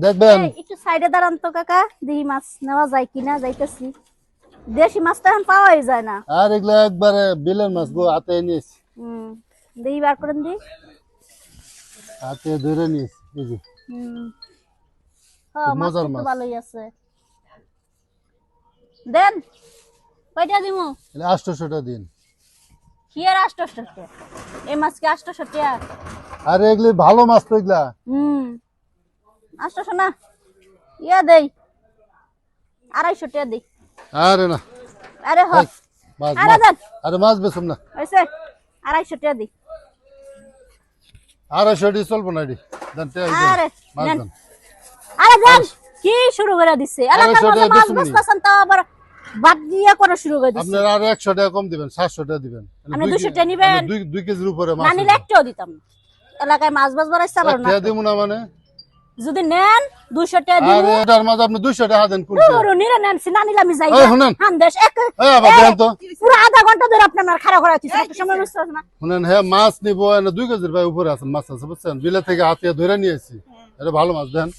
দেখবেন একটু সাইডে দাঁড়ান তো কাকা, দেখি মাছ নেওয়া যায় কিনা। যাইতেছি, দেশি মাছ তো এখন পাওয়াই যায় না। আর এগুলা একবারে বিলের মাছ গো, হাতে নিস, দেখি বার করেন দি, হাতে ধরে নিস। এই যে মাছ মজার তো মাছ, ভালোই আছে। দেন কয়টা দিমু? 800 দিন। কি আর 800 টাকা? এই মাছ কি 800 টাকা? আরে এগুলি ভালো মাছ তো এগুলা। 800 না, ইয়া দেই 250 টাকা দেই। আরে না, আরে হ, মাছ আরে দেন, আরে মাছ বেচুম না, হইছে 250 টাকা দেই। 250 চলবো না। দেন আরে মাছ নেন, দেন। আরে দেন, কি শুরু করে দিছে? এলাকার 250 মধ্যে টাকা মাছ দিছুনি। বেচতেছেন তো আবার বাদ দিয়ে করা শুরু করে দিছে। আপনার আর 100 টাকা কম দিবেন, 700 টাকা দিবেন। আপনি 200 টাকা নিবেন? 2 কেজির উপরে মাছ না নিলে একটাও দিতাম না। এলাকায় মাছ বাছ বাড়াইছে আবার না। টাকা দিব না মানে? যদি নেন 200 টাকা দিব। আরে এটার মাঝে আপনি 200 টাকা দেন কোন? পুরো নিরে নেন, না নিলে আমি যাই। এই শুনেন, হাম দেশ এক এই আবার দেন তো। পুরো আধা ঘন্টা ধরে আপনার মার খাড়া করা হচ্ছে, একটা সময় বুঝতে না। শুনেন, হ্যাঁ মাছ নিবো, এনে 2 কেজির ভাই উপরে আছে মাছ আছে, বুঝছেন? বিলে থেকে হাতে ধরে নিয়েছি, এটা ভালো মাছ। দেন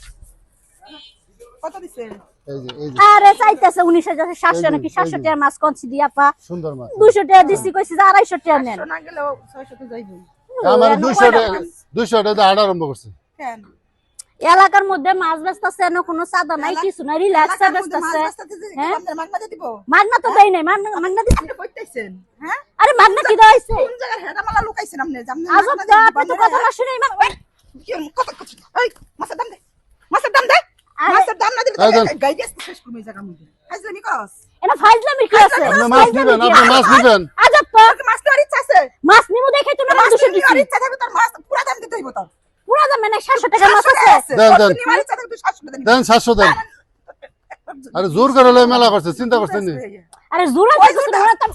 কত দিছেন? এই যে আরে চাইতেছে 19,700 নাকি 700 টাকা মাছ কোনছি দিয়া পা। সুন্দর মাছ। 200 টাকা দিছি, কইছি যে 250 টাকা নেন। না গেলেও 600 তো যাইবো। আমার 200 টাকা আড়া আরম্ভ করছে। কেন? এলাকার মধ্যে মাছ বেচতেছে, এনে কোনো চাঁদা নাই, কিছু নাই, রিল্যাক্সে বেচতেছে। হ্যাঁ, মাগনা দিব। মাগনা তো দেই নাই, মাগনা দিছি। আপনি কইতাছেন, হ্যাঁ? আরে মাগনা কি দেইছে? কোন জায়গায় হেডা মালা লুকাইছেন আপনি? জামনে আজব তো, আপনি তো কথা না শুনেই কি কত এই মাছের দাম দে। মাছের দাম দে। মাছের দাম না দিলে তো গাইডেস শেষ করব এই জায়গার মধ্যে। হাজলামি করস। এটা ফাইজলামি কি আছে? আপনি মাছ নিবেন, আপনি মাছ নিবেন। আজব তো, তোর মাছ নেওয়ার ইচ্ছা আছে? মাছ নিমু দেখে তো না মাছ 200 নেওয়ার দিছি। ইচ্ছা থাকবে তোর মাছ পুরা দাম দিতে হইব তোর। পুরা দাম মানে 700 টাকা মাছ আছে। দেন, তোর দেন। নেওয়ার ইচ্ছা থাকবে 700 টাকা দিবি। দেন 700 দেন। আরে জোর করে লয় মেলা করছে, চিন্তা করছেন নি? আরে জোরা দিতেছ না তো,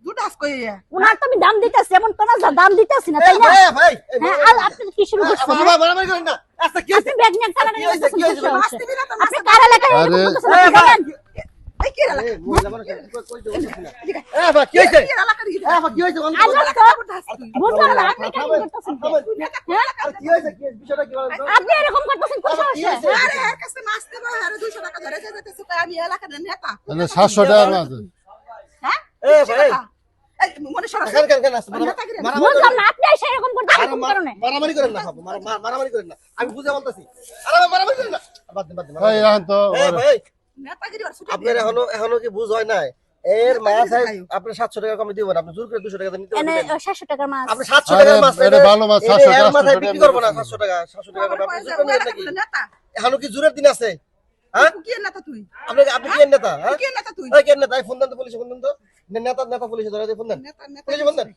দুটো আস কই ইয়া। উনার তো আমি দাম দিতেছি, এমন তো না যে দাম দিতেছি না, তাই না? ভাই হ্যাঁ, আর আপনি কি শুরু করছেন? বাবা মারামারি করেন না। আচ্ছা কি আপনি ব্যাগ নিয়ে টানা টানি করতেছেন, কি হয়েছে? মাছ দিবি না তো মাছ। আপনি কার এলাকায় এরকম আরে, করতেছেন, আপনি জানেন? এই কি রে? মহিলা মানুষ কই দেব না। ভাই কি হইছে? কি এলাকা রে? ভাই কি হইছে? আজব তো, বুঝলাম না আপনি কেন করতেছেন? হ্যাঁ? কি হইছে? কি বিষয়টা কি বলেন তো? আপনি এরকম করতেছেন কোন সমস্যা? আরে এর কাছে মাছ দেব, আরে 200 টাকা ধরে যাইতেছে কই আমি এলাকার নেতা। মানে 700 টাকার মাছ। হ্যাঁ? ভাই এই মনে সরা। কেন আছে? বুঝলাম না, আপনি এসে এরকম করতেছেন কোন কারণে? মারামারি করেন না, মারামারি করেন না। আমি বুঝে বলতাছি। আরে মারামারি করেন না। বাদ দেন। ভাই এখন তো ভাই নেতাগিরি আর ছুটি আপনার এখনো কি বুঝ হয় নাই? এর মাছ আপনি 700 টাকা কমে দিবেন, আপনি জোর করে 200 টাকা নিতে এনে পারবেন। 700 টাকার মাছ। আপনি 700 টাকার মাছ এটা ভালো মাছ, 700 টাকা, 800 টাকা বিক্রি করবো না। 700 টাকা করে আপনি জোর করে নেন নাকি? নেতা। এখনো কি জোরের দিন আছে? হ্যাঁ কি নেতা তুই? আপনি কি এর নেতা? হ্যাঁ কি নেতা তুই? ওই কে নেতা? ফোন দেন তো, পুলিশে ফোন দেন তো। নেতা পুলিশে ধরে ফোন দেন। পুলিশে ফোন দেন।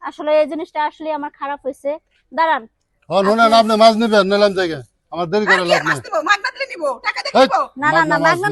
আসলে এই জিনিসটা আসলে আমার খারাপ হয়েছে। দাঁড়ান, শুনেন, আপনি মাছ নিবেন, নিলাম জায়গা, আমার দেরি করে লাভ নেই। মাছ দেব, মাছ দিলে নিব, টাকা দিয়ে এই, নিব। না না না, মাছ মাগনা